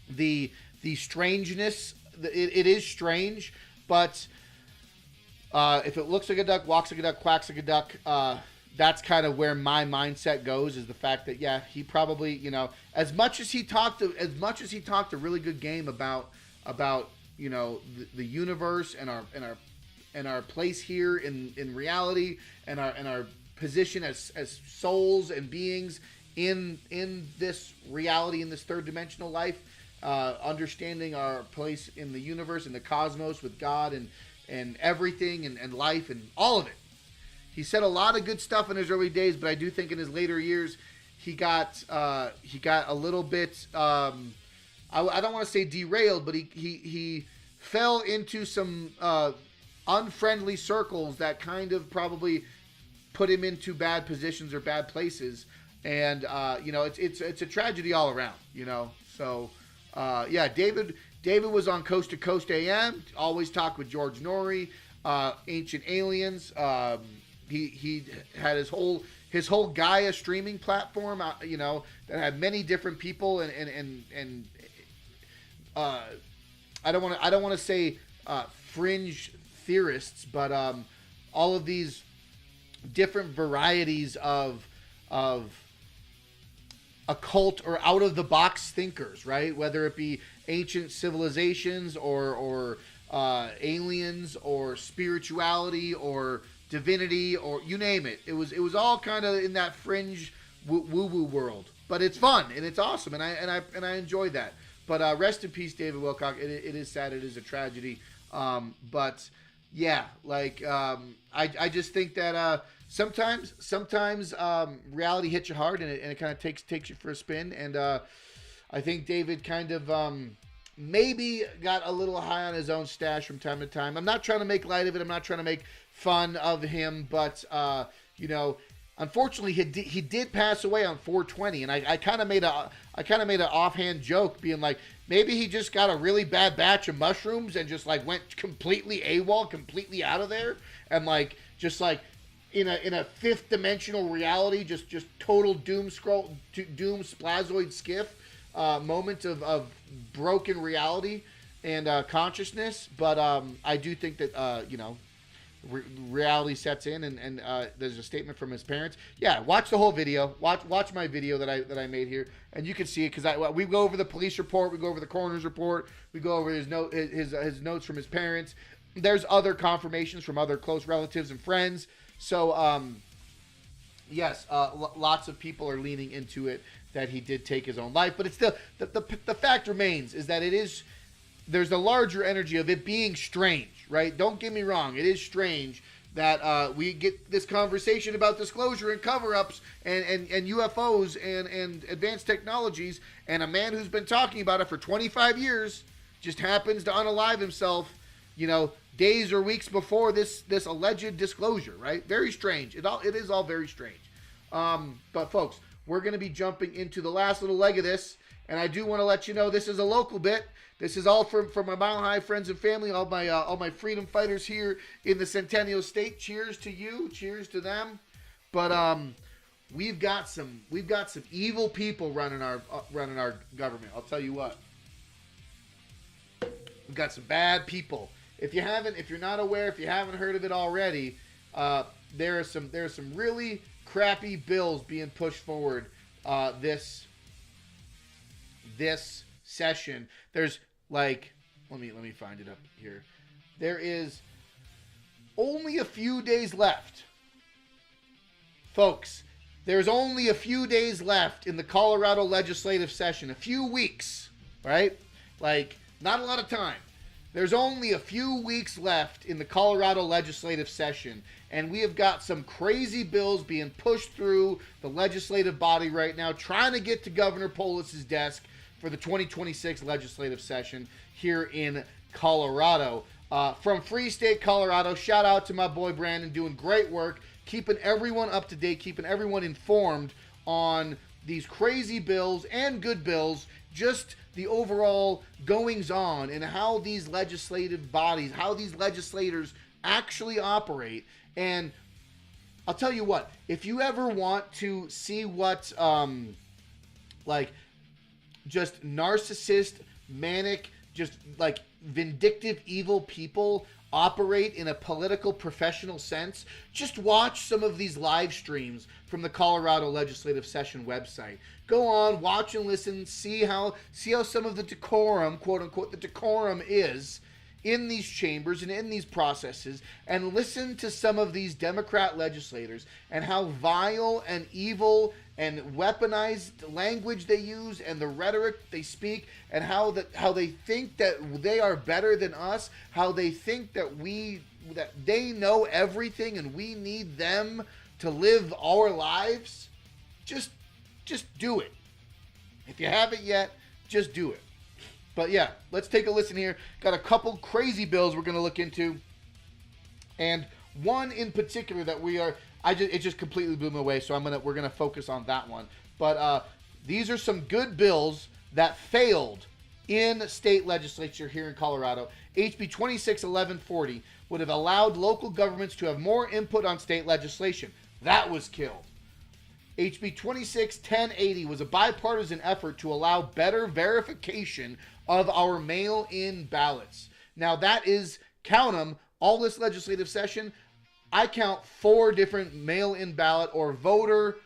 the strangeness. It is strange, but if it looks like a duck, walks like a duck, quacks like a duck, that's kind of where my mindset goes, is the fact that, yeah, he probably, as much as he talked a really good game about the universe and our place here in reality and our position as souls and beings in this reality, in this third dimensional life, understanding our place in the universe and the cosmos with God and everything and life and all of it. He said a lot of good stuff in his early days, but I do think in his later years he got a little bit I don't want to say derailed, but he fell into some unfriendly circles that kind of probably put him into bad positions or bad places, and it's a tragedy all around, So yeah, David was on Coast to Coast AM. Always talk with George Norrie, Ancient Aliens. He had his whole Gaia streaming platform, that had many different people and I don't want to say fringe theorists, but all of these different varieties of occult or out of the box thinkers, right? Whether it be ancient civilizations or aliens or spirituality or divinity or you name it. It was all kind of in that fringe woo-woo world. But it's fun and it's awesome and I enjoy that. But rest in peace, David Wilcock. It is sad. It is a tragedy. But yeah, like I just think that sometimes reality hits you hard and it kind of takes you for a spin. And I think David kind of maybe got a little high on his own stash from time to time. I'm not trying to make light of it. I'm not trying to make fun of him. But you know, unfortunately, he did pass away on 4/20, and I kind of made an offhand joke, being like, maybe he just got a really bad batch of mushrooms and just like went completely AWOL, completely out of there, and like just like in a fifth dimensional reality, just total doom splazoid skiff moment of broken reality and consciousness. But I do think that you know. Reality sets in and there's a statement from his parents. Yeah, watch the whole video. Watch my video that I made here, and you can see it because we go over the police report, we go over the coroner's report, we go over his notes from his parents. There's other confirmations from other close relatives and friends. So yes, lots of people are leaning into it that he did take his own life, but it's still the fact remains is that there's a larger energy of it being strange, right? Don't get me wrong. It is strange that we get this conversation about disclosure and cover-ups and UFOs and advanced technologies, and a man who's been talking about it for 25 years just happens to unalive himself, you know, days or weeks before this alleged disclosure, right? Very strange. It is all very strange. But folks, we're going to be jumping into the last little leg of this, and I do want to let you know this is a local bit. This is all from my Mile High friends and family, all my freedom fighters here in the Centennial State. Cheers to you, cheers to them. But we've got some evil people running our government. I'll tell you what, we've got some bad people. If you're not aware, if you haven't heard of it already, there are some really crappy bills being pushed forward this session. There's like, let me find it up here. There is only a few days left. Folks, there's only a few days left in the Colorado legislative session. A few weeks, right? Like, not a lot of time. There's only a few weeks left in the Colorado legislative session, and we have got some crazy bills being pushed through the legislative body right now, trying to get to Governor Polis's desk for the 2026 legislative session here in Colorado. From Free State, Colorado, shout out to my boy Brandon, doing great work, keeping everyone up to date, keeping everyone informed on these crazy bills and good bills, just the overall goings on and how these legislative bodies, how these legislators actually operate. And I'll tell you what, if you ever want to see what like just narcissist, manic, just like vindictive, evil people operate in a political professional sense, just watch some of these live streams from the Colorado legislative session website. Go on, watch and listen, see how some of the decorum, quote unquote, the decorum is in these chambers and in these processes, and listen to some of these Democrat legislators and how vile and evil and weaponized language they use and the rhetoric they speak, and how they think that they are better than us, how they think that they know everything and we need them to live our lives. Just do it. If you haven't yet, just do it. But yeah, let's take a listen here. Got a couple crazy bills we're going to look into, and one in particular that it just completely blew me away. So we're gonna focus on that one. But these are some good bills that failed in state legislature here in Colorado. HB 261140 would have allowed local governments to have more input on state legislation. That was killed. HB 261080 was a bipartisan effort to allow better verification of our mail-in ballots. Now that is, count them, all this legislative session, I count 4 different mail-in ballot or voter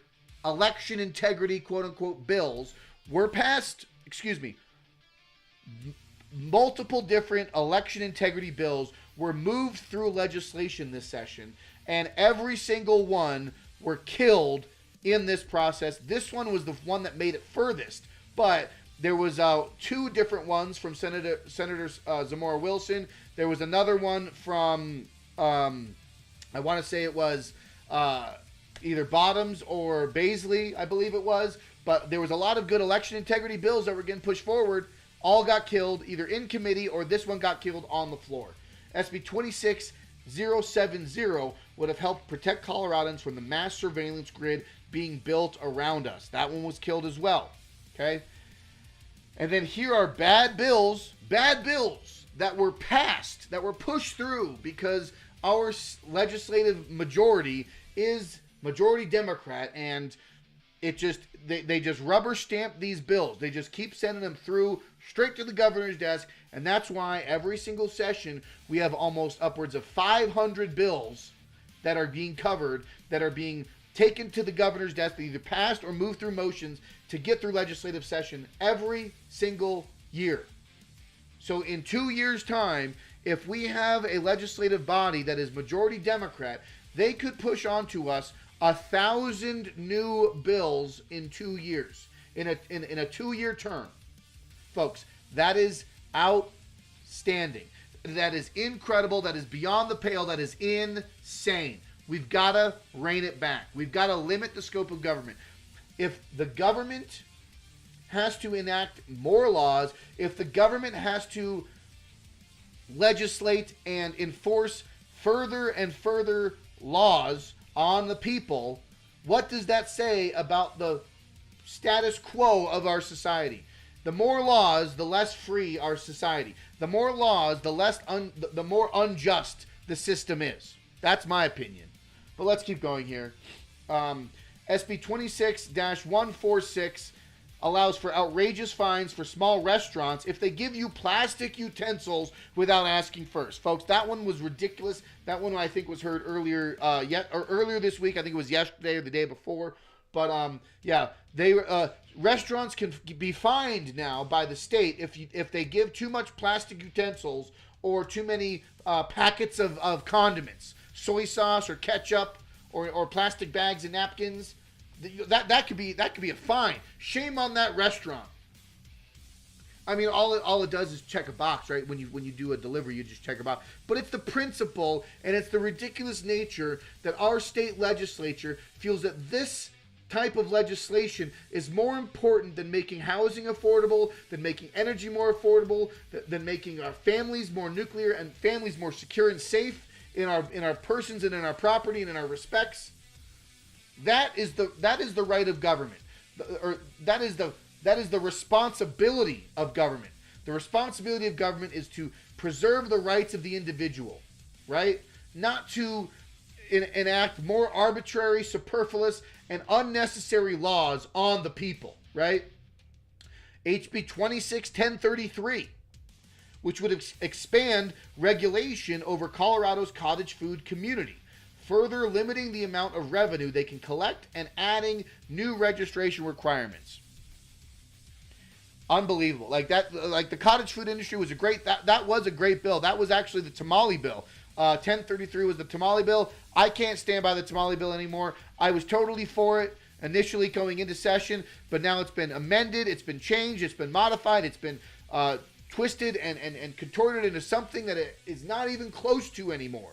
election integrity, quote-unquote, bills were passed, multiple different election integrity bills were moved through legislation this session, and every single one were killed in this process. This one was the one that made it furthest, but there was 2 different ones from Senator Zamora Wilson. There was another one from, I want to say it was either Bottoms or Baisley, I believe it was. But there was a lot of good election integrity bills that were getting pushed forward. All got killed either in committee or this one got killed on the floor. SB 26070 would have helped protect Coloradans from the mass surveillance grid being built around us. That one was killed as well. Okay? And then here are bad bills that were passed, that were pushed through because our legislative majority is majority Democrat, and it just they just rubber stamp these bills. They just keep sending them through straight to the governor's desk, and that's why every single session we have almost upwards of 500 bills that are being covered, that are being taken to the governor's desk, either passed or moved through motions to get through legislative session every single year. So in 2 years' time, if we have a legislative body that is majority Democrat, they could push onto us 1,000 new bills in 2 years, in a 2-year term. Folks, that is outstanding. That is incredible. That is beyond the pale. That is insane. We've got to rein it back. We've got to limit the scope of government. If the government has to enact more laws, if the government has to legislate and enforce further and further laws on the people, what does that say about the status quo of our society? The more laws, the less free our society. The more laws, the more unjust the system is. That's my opinion. But let's keep going here. SB 26-146 allows for outrageous fines for small restaurants if they give you plastic utensils without asking first. Folks, that one was ridiculous. That one I think was heard earlier earlier this week. I think it was yesterday or the day before. But restaurants can be fined now by the state if they give too much plastic utensils or too many packets of condiments, soy sauce or ketchup or plastic bags and napkins. That could be a fine. Shame on that restaurant. I mean, all it does is check a box, right? When you do a delivery, you just check a box. But it's the principle and it's the ridiculous nature that our state legislature feels that this type of legislation is more important than making housing affordable, than making energy more affordable, than making our families more nuclear and families more secure and safe in our persons and in our property and in our respects. That is the right of government, or that is the responsibility of government. The responsibility of government is to preserve the rights of the individual, right? Not to enact more arbitrary, superfluous, and unnecessary laws on the people, right? HB 26-1033, which would expand regulation over Colorado's cottage food community, further limiting the amount of revenue they can collect and adding new registration requirements. Unbelievable. Like the cottage food industry was that was a great bill. That was actually the tamale bill. 1033 was the tamale bill. I can't stand by the tamale bill anymore. I was totally for it initially going into session, but now it's been amended, it's been changed, it's been modified, it's been twisted and contorted into something that it is not even close to anymore.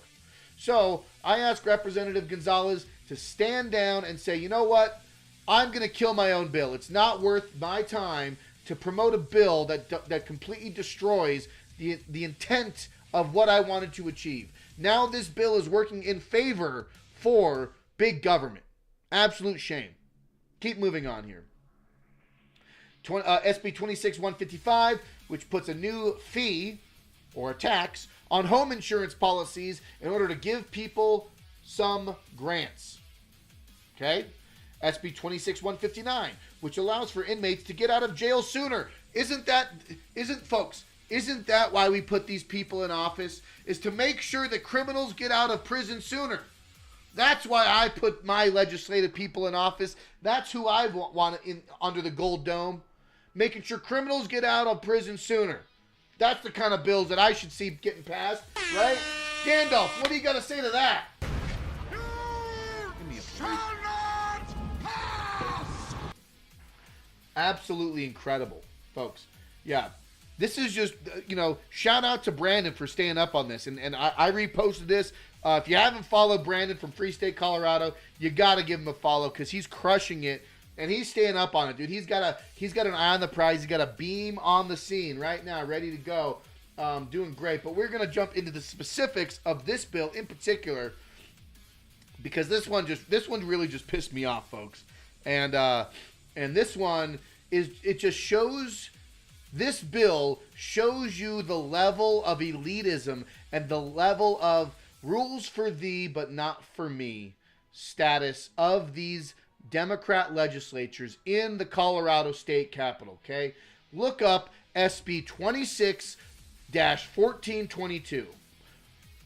So I asked Representative Gonzalez to stand down and say, you know what? I'm going to kill my own bill. It's not worth my time to promote a bill that completely destroys the intent of what I wanted to achieve. Now this bill is working in favor for big government. Absolute shame. Keep moving on here. SB 26-155, which puts a new fee or a tax on home insurance policies in order to give people some grants. Okay? SB 26-159, which allows for inmates to get out of jail sooner. Isn't that why we put these people in office? Is to make sure that criminals get out of prison sooner. That's why I put my legislative people in office. That's who I want under the Gold Dome. Making sure criminals get out of prison sooner. That's the kind of bills that I should see getting passed, right? Gandalf, what do you got to say to that? Give me a break. Absolutely incredible, folks. Yeah. This is just, shout out to Brandon for staying up on this. And I reposted this. If you haven't followed Brandon from Free State, Colorado, you got to give him a follow because he's crushing it. And he's staying up on it, dude. He's got an eye on the prize. He's got a beam on the scene right now, ready to go. Doing great. But we're going to jump into the specifics of this bill in particular because this one really just pissed me off, folks. And this one this bill shows you the level of elitism and the level of rules for thee but not for me status of these Democrat legislatures in the Colorado state capitol, okay? Look up SB 26-1422.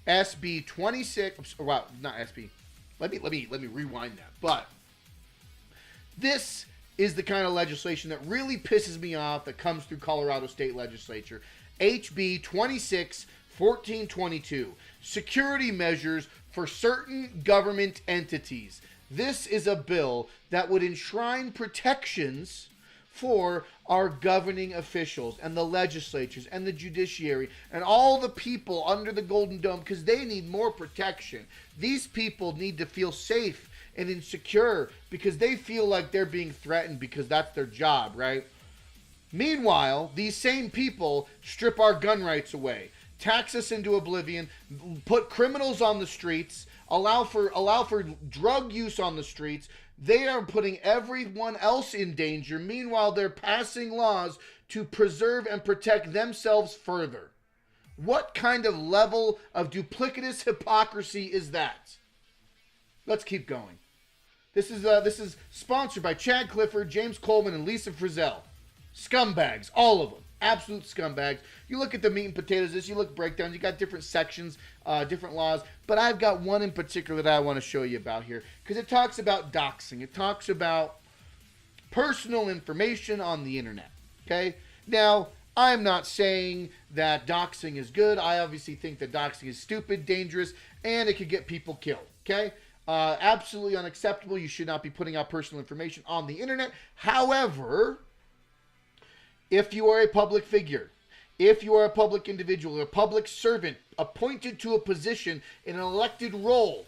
SB 26, wow, not SB. Let me rewind that. But this is the kind of legislation that really pisses me off that comes through Colorado state legislature. HB 26-1422. Security measures for certain government entities. This is a bill that would enshrine protections for our governing officials and the legislatures and the judiciary and all the people under the Golden Dome because they need more protection. These people need to feel safe and insecure because they feel like they're being threatened because that's their job, right? Meanwhile, these same people strip our gun rights away, tax us into oblivion, put criminals on the streets, allow for drug use on the streets. They are putting everyone else in danger. Meanwhile, they're passing laws to preserve and protect themselves further. What kind of level of duplicitous hypocrisy is that? Let's keep going. This is sponsored by Chad Clifford, James Coleman, and Lisa Frizzell. Scumbags, all of them. Absolute scumbags. You look at the meat and potatoes of this, you look breakdowns, you got different sections, different laws, but I've got one in particular that I want to show you about here because it talks about doxing. It talks about personal information on the internet, okay? Now, I'm not saying that doxing is good. I obviously think that doxing is stupid, dangerous, and it could get people killed, okay? Absolutely unacceptable. You should not be putting out personal information on the internet. However, if you are a public figure, if you are a public individual, a public servant appointed to a position in an elected role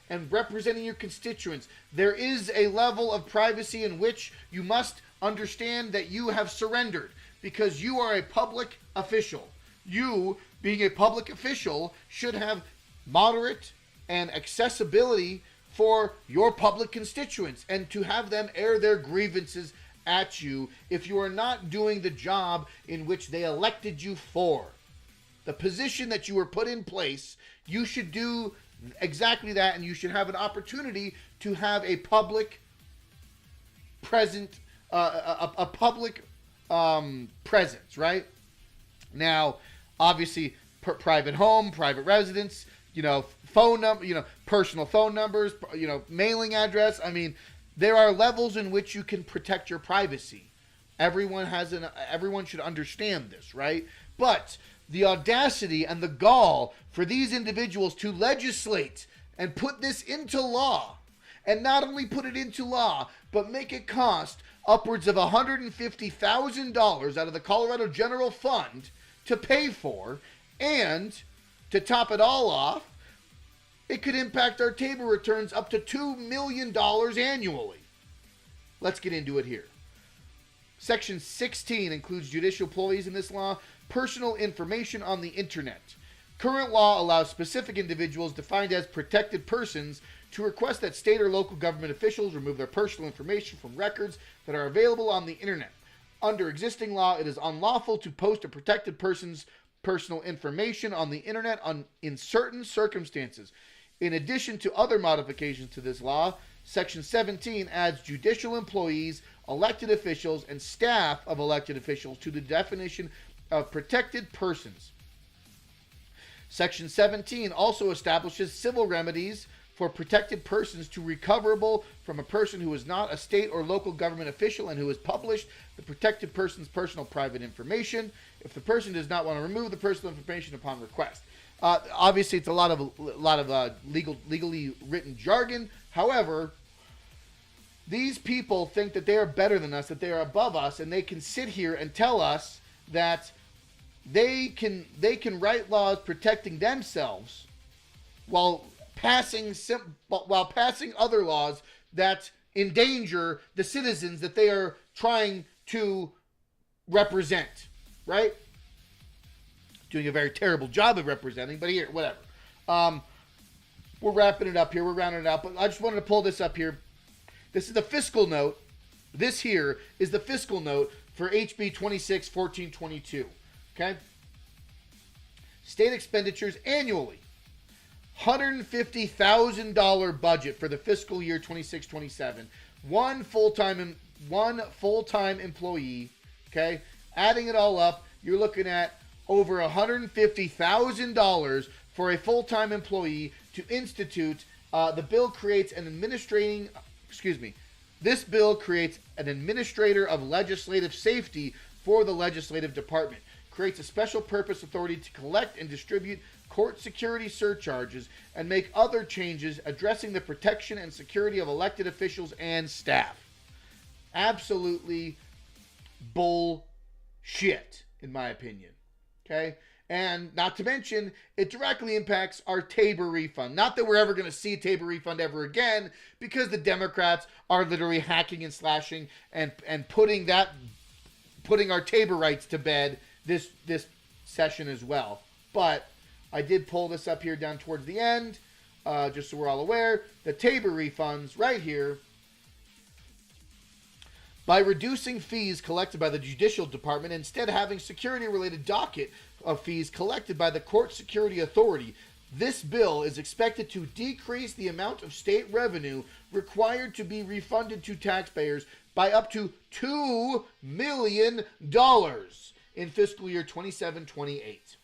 and representing your constituents, there is a level of privacy in which you must understand that you have surrendered because you are a public official. You, being a public official, should have moderate and accessibility for your public constituents and to have them air their grievances at you if you are not doing the job in which they elected you for. The position that you were put in place, you should do exactly that, and you should have an opportunity to have a public presence, right? Now, obviously, private home, private residence, phone number, personal phone numbers, mailing address. I mean, there are levels in which you can protect your privacy. Everyone should understand this, right? But the audacity and the gall for these individuals to legislate and put this into law, and not only put it into law, but make it cost upwards of $150,000 out of the Colorado General Fund to pay for, and to top it all off, it could impact our table returns up to $2 million annually. Let's get into it here. Section 16 includes judicial employees in this law, personal information on the internet. Current law allows specific individuals defined as protected persons to request that state or local government officials remove their personal information from records that are available on the internet. Under existing law, it is unlawful to post a protected person's personal information on the internet in certain circumstances. In addition to other modifications to this law, Section 17 adds judicial employees, elected officials, and staff of elected officials to the definition of protected persons. Section 17 also establishes civil remedies for protected persons to recoverable from a person who is not a state or local government official and who has published the protected person's personal private information if the person does not want to remove the personal information upon request. Obviously, it's a lot of legally written jargon. However, these people think that they are better than us, that they are above us, and they can sit here and tell us that they can write laws protecting themselves while passing other laws that endanger the citizens that they are trying to represent, right? Doing a very terrible job of representing, but here, whatever. We're wrapping it up here. We're rounding it out, but I just wanted to pull this up here. This is the fiscal note. This here is the fiscal note for HB 261422. Okay? State expenditures annually. $150,000 budget for the fiscal year 26-27. One full-time employee. Okay? Adding it all up, you're looking at over $150,000 for a full-time employee to institute. The bill creates an This bill creates an administrator of legislative safety for the legislative department. Creates a special purpose authority to collect and distribute court security surcharges and make other changes addressing the protection and security of elected officials and staff. Absolutely bullshit, in my opinion. Okay? And not to mention, it directly impacts our Tabor refund. Not that we're ever going to see a Tabor refund ever again, because the Democrats are literally hacking and slashing and putting our Tabor rights to bed this session as well. But I did pull this up here down towards the end, just so we're all aware. The Tabor refunds right here. By reducing fees collected by the Judicial Department, instead having security-related docket of fees collected by the Court Security Authority, this bill is expected to decrease the amount of state revenue required to be refunded to taxpayers by up to $2 million in fiscal year 27-28.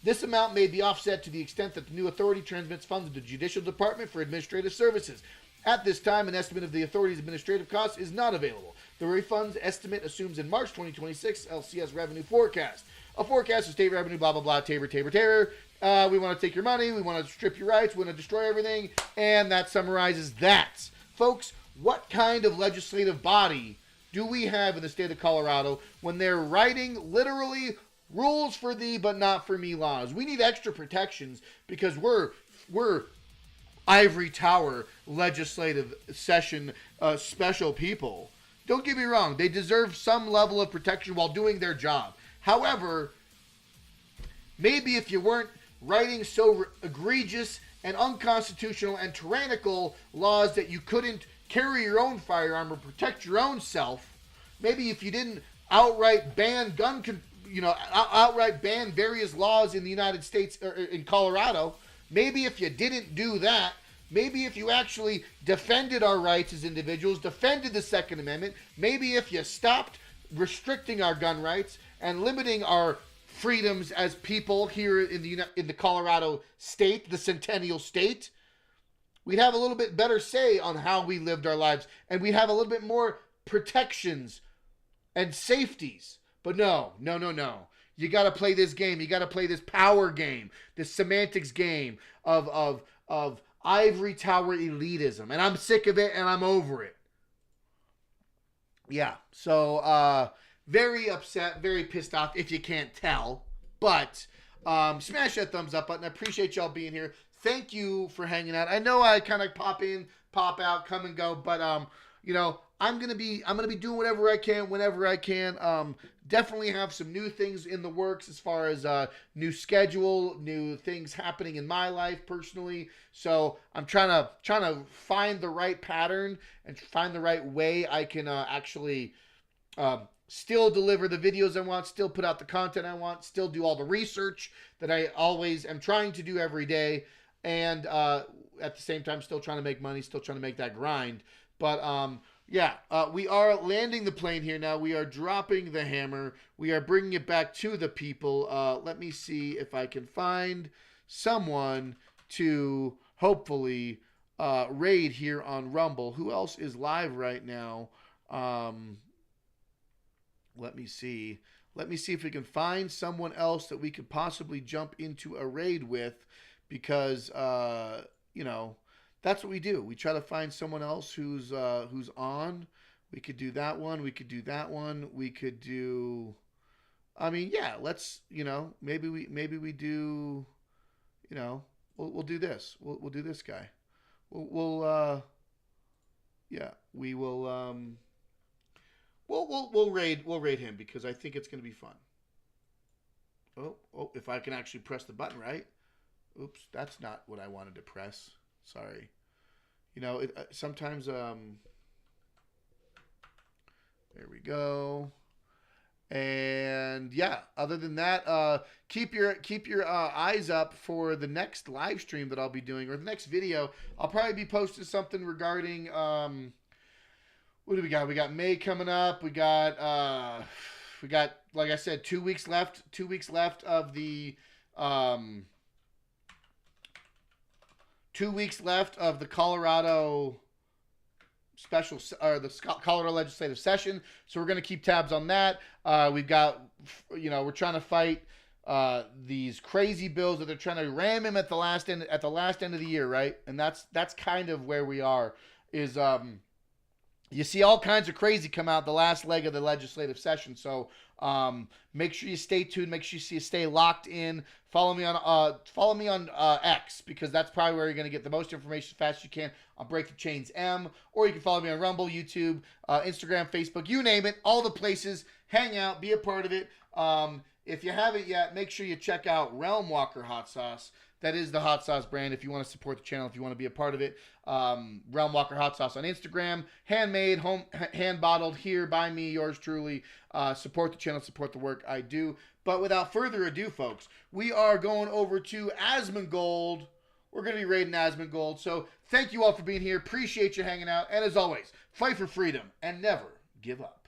This amount may be offset to the extent that the new authority transmits funds to the Judicial Department for administrative services. At this time, an estimate of the authority's administrative costs is not available. The refunds estimate assumes in March 2026 LCS revenue forecast. A forecast of state revenue, blah, blah, blah, Tabor. We want to take your money. We want to strip your rights. We want to destroy everything. And that summarizes that. Folks, what kind of legislative body do we have in the state of Colorado when they're writing literally rules for thee but not for me laws? We need extra protections because we're ivory tower legislative session special people. Don't get me wrong. They deserve some level of protection while doing their job. However, maybe if you weren't writing so egregious and unconstitutional and tyrannical laws that you couldn't carry your own firearm or protect your own self, maybe if you didn't outright ban outright ban various laws in the United States or in Colorado, maybe if you didn't do that, maybe if you actually defended our rights as individuals, defended the Second Amendment, maybe if you stopped restricting our gun rights and limiting our freedoms as people here in the Colorado state, the Centennial State, we'd have a little bit better say on how we lived our lives, and we'd have a little bit more protections and safeties. But no. You got to play this game. You got to play this power game, this semantics game of ivory tower elitism. And I'm sick of it and I'm over it. Yeah. So, very upset, very pissed off if you can't tell. But smash that thumbs up button. I appreciate y'all being here. Thank you for hanging out. I know I kind of pop in, pop out, come and go, but I'm gonna be doing whatever I can, whenever I can. Definitely have some new things in the works as far as new schedule, new things happening in my life personally. So I'm trying to find the right pattern and find the right way I can actually still deliver the videos I want, still put out the content I want, still do all the research that I always am trying to do every day. And at the same time, still trying to make money, still trying to make that grind. But yeah, we are landing the plane here now. We are dropping the hammer. We are bringing it back to the people. Let me see if I can find someone to hopefully raid here on Rumble. Who else is live right now? Let me see. Let me see if we can find someone else that we could possibly jump into a raid with, because you know, that's what we do. We try to find someone else who's on. We could do that one. We could do that one. We could do. I mean, yeah. Let's, you know, maybe we do. You know, we'll do this. We'll do this guy. Yeah, we will. We'll raid him, because I think it's going to be fun. Oh, if I can actually press the button right. Oops, that's not what I wanted to press. Sorry. You know, sometimes there we go. And yeah, other than that, keep your eyes up for the next live stream that I'll be doing, or the next video. I'll probably be posting something regarding what do we got? We got May coming up. We got like I said, 2 weeks left. 2 weeks left of the 2 weeks left of the Colorado special, or the Colorado legislative session. So we're going to keep tabs on that. We've got, you know, we're trying to fight these crazy bills that they're trying to ram him at the last end of the year, right? And that's kind of where we are. Is you see all kinds of crazy come out the last leg of the legislative session. So make sure you stay tuned. Make sure you stay locked in. Follow me on X, because that's probably where you're going to get the most information as fast as you can on Break the Chains M. Or you can follow me on Rumble, YouTube, Instagram, Facebook, you name it. All the places. Hang out. Be a part of it. If you haven't yet, make sure you check out Realm Walker Hot Sauce. That is the hot sauce brand. If you want to support the channel, if you want to be a part of it, Realm Walker Hot Sauce on Instagram, handmade, hand bottled here by me, yours truly. Support the channel, support the work I do. But without further ado, folks, we are going over to Asmongold. We're going to be raiding Asmongold. So thank you all for being here. Appreciate you hanging out. And as always, fight for freedom and never give up.